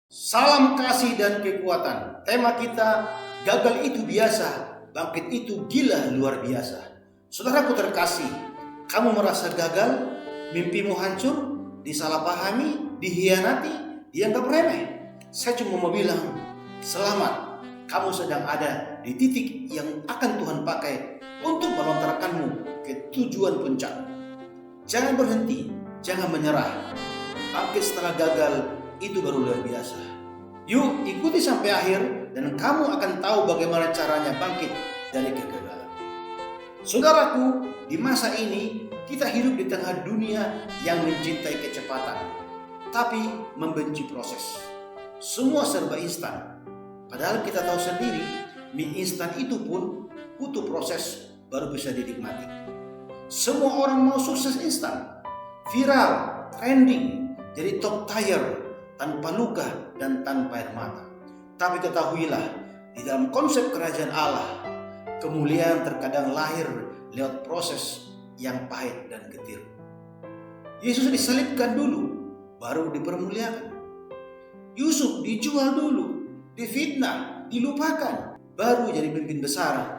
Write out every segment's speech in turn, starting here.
Salam kasih dan kekuatan. Tema kita, gagal itu biasa, bangkit itu gila luar biasa. Saudaraku terkasih, kamu merasa gagal, mimpimu hancur, disalahpahami, dihianati, dianggap remeh. Saya cuma mau bilang, selamat, kamu sedang ada di titik yang akan Tuhan pakai untuk melontarkanmu ke tujuan puncak. Jangan berhenti, jangan menyerah. Bangkit setelah gagal itu baru luar biasa. Yuk ikuti sampai akhir dan kamu akan tahu bagaimana caranya bangkit dari kegagalan. Saudaraku, di masa ini kita hidup di tengah dunia yang mencintai kecepatan, tapi membenci proses. Semua serba instan. Padahal kita tahu sendiri, mie instan itu pun butuh proses baru bisa dinikmati. Semua orang mau sukses instan, viral, trending, jadi top tier, tanpa luka dan tanpa air mata. Tapi ketahuilah, di dalam konsep kerajaan Allah, kemuliaan terkadang lahir lewat proses yang pahit dan getir. Yesus disalibkan dulu, baru dipermuliakan. Yusuf dijual dulu, difitnah, dilupakan, baru jadi pemimpin besar.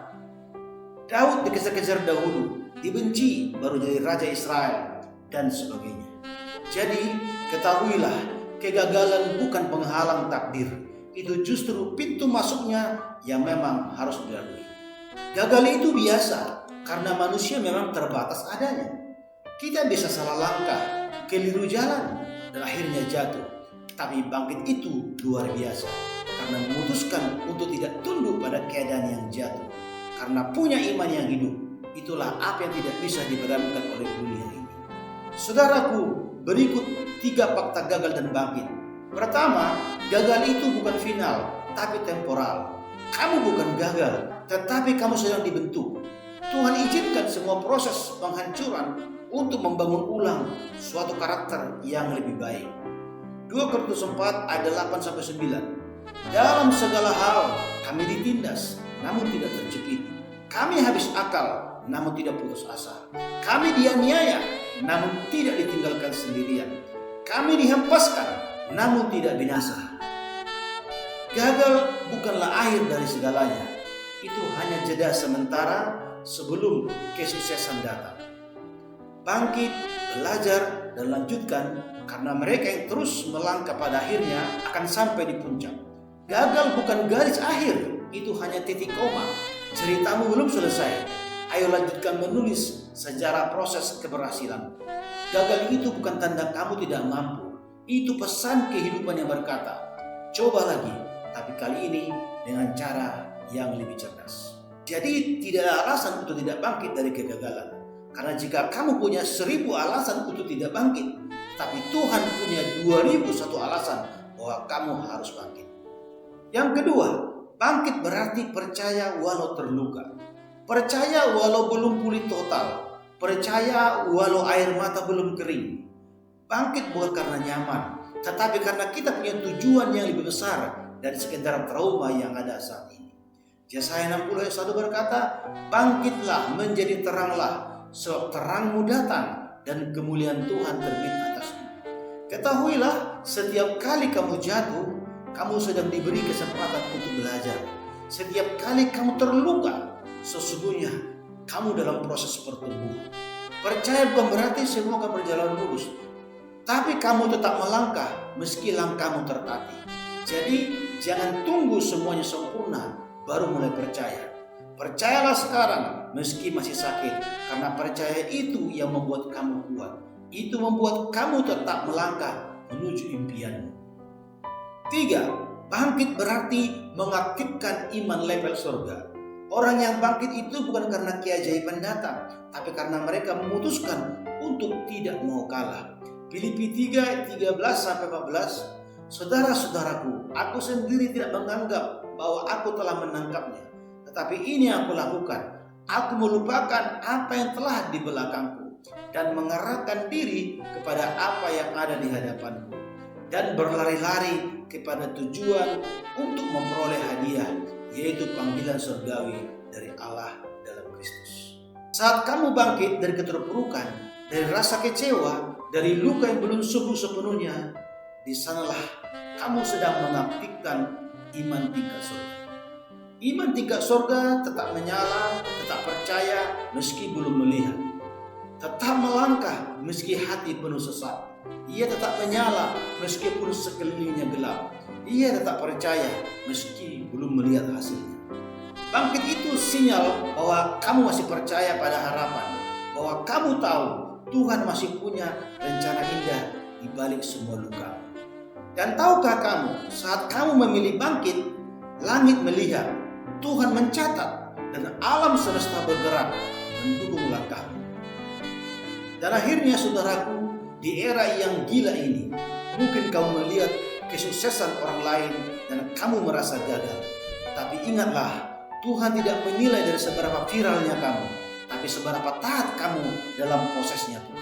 Daud dikejar-kejar dahulu, dibenci, baru jadi raja Israel, dan sebagainya. Jadi ketahuilah, kegagalan bukan penghalang takdir. Itu justru pintu masuknya yang memang harus dilalui. Gagal itu biasa karena manusia memang terbatas adanya. Kita bisa salah langkah, keliru jalan, dan akhirnya jatuh. Tapi bangkit itu luar biasa karena memutuskan untuk tidak tunduk pada keadaan yang jatuh. Karena punya iman yang hidup, itulah apa yang tidak bisa dipadamkan oleh dunia ini. Saudaraku, berikut 3 fakta gagal dan bangkit. Pertama, gagal itu bukan final, tapi temporal. Kamu bukan gagal, tetapi kamu sedang dibentuk. Tuhan izinkan semua proses penghancuran untuk membangun ulang suatu karakter yang lebih baik. 2 Korintus 4 ayat 8-9. Dalam segala hal kami ditindas, namun tidak terjepit. Kami habis akal, namun tidak putus asa. Kami dianiaya, namun tidak ditinggalkan sendirian. Kami dihempaskan, namun tidak binasa. Gagal bukanlah akhir dari segalanya. Itu hanya jeda sementara sebelum kesuksesan datang. Bangkit, belajar, dan lanjutkan karena mereka yang terus melangkah pada akhirnya akan sampai di puncak. Gagal bukan garis akhir, itu hanya titik koma. Ceritamu belum selesai. Ayo lanjutkan menulis sejarah proses keberhasilan. Gagal itu bukan tanda kamu tidak mampu. Itu pesan kehidupan yang berkata, coba lagi, tapi kali ini dengan cara yang lebih cerdas. Jadi tidak ada alasan untuk tidak bangkit dari kegagalan. Karena jika kamu punya 1000 alasan untuk tidak bangkit, tapi Tuhan punya 2001 alasan bahwa kamu harus bangkit. Yang kedua, bangkit berarti percaya walau terluka. Percaya walau belum pulih total. Percaya walau air mata belum kering. Bangkit bukan karena nyaman, tetapi karena kita punya tujuan yang lebih besar dari sekedar trauma yang ada saat ini. Yesaya 60 ayat 1 berkata, bangkitlah menjadi teranglah, sebab terangmu datang dan kemuliaan Tuhan terbit atasmu. Ketahuilah, setiap kali kamu jatuh, kamu sedang diberi kesempatan untuk belajar. Setiap kali kamu terluka, sesungguhnya kamu dalam proses pertumbuhan. Percaya bukan berarti semua akan berjalan lurus, tapi kamu tetap melangkah meski langkahmu tertatih. Jadi jangan tunggu semuanya sempurna baru mulai percaya. Percayalah sekarang meski masih sakit, karena percaya itu yang membuat kamu kuat. Itu membuat kamu tetap melangkah menuju impianmu. 3. Bangkit berarti mengaktifkan iman level surga. Orang yang bangkit itu bukan karena keajaiban datang, tapi karena mereka memutuskan untuk tidak mau kalah. Filipi 3 ayat 13-14. Saudara-saudaraku, aku sendiri tidak menganggap bahwa aku telah menangkapnya, tetapi ini yang aku lakukan. Aku melupakan apa yang telah di belakangku dan mengarahkan diri kepada apa yang ada di hadapanku, dan berlari-lari kepada tujuan untuk memperoleh hadiah, yaitu panggilan surgawi dari Allah dalam Kristus. Saat kamu bangkit dari keterpurukan, dari rasa kecewa, dari luka yang belum sembuh sepenuhnya, di sanalah kamu sedang mengaktifkan iman tingkat surga. Iman tingkat surga tetap menyala, tetap percaya meski belum melihat. Tetap melangkah meski hati penuh sesak. Ia tetap menyala meskipun sekelilingnya gelap. Ia tetap percaya meski belum melihat hasilnya. Bangkit itu sinyal bahwa kamu masih percaya pada harapan. Bahwa kamu tahu Tuhan masih punya rencana indah di balik semua luka. Dan tahukah kamu, saat kamu memilih bangkit, langit melihat, Tuhan mencatat, dan alam semesta bergerak mendukung langkahmu. Dan akhirnya saudaraku, di era yang gila ini, mungkin kamu melihat kesuksesan orang lain dan kamu merasa gagal. Tapi ingatlah, Tuhan tidak menilai dari seberapa viralnya kamu, tapi seberapa taat kamu dalam prosesnya Tuhan.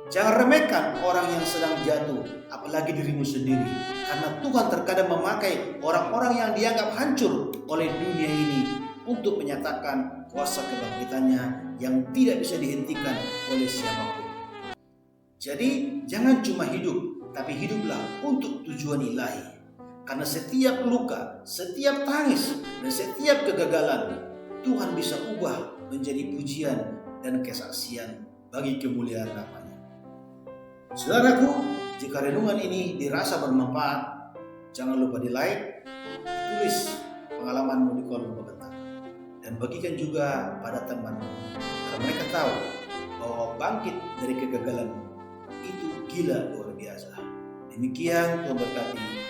Jangan remehkan orang yang sedang jatuh, apalagi dirimu sendiri. Karena Tuhan terkadang memakai orang-orang yang dianggap hancur oleh dunia ini untuk menyatakan kuasa kebangkitannya yang tidak bisa dihentikan oleh siapapun. Jadi jangan cuma hidup, tapi hiduplah untuk tujuan ilahi. Karena setiap luka, setiap tangis, dan setiap kegagalan, Tuhan bisa ubah menjadi pujian dan kesaksian bagi kemuliaan nama-Nya. Saudaraku, jika renungan ini dirasa bermanfaat, jangan lupa di like, tulis pengalamanmu di kolom komentar, dan bagikan juga pada temanmu agar mereka tahu bahwa bangkit dari kegagalanmu itu gila luar biasa. Demikian, Tuhan berkati.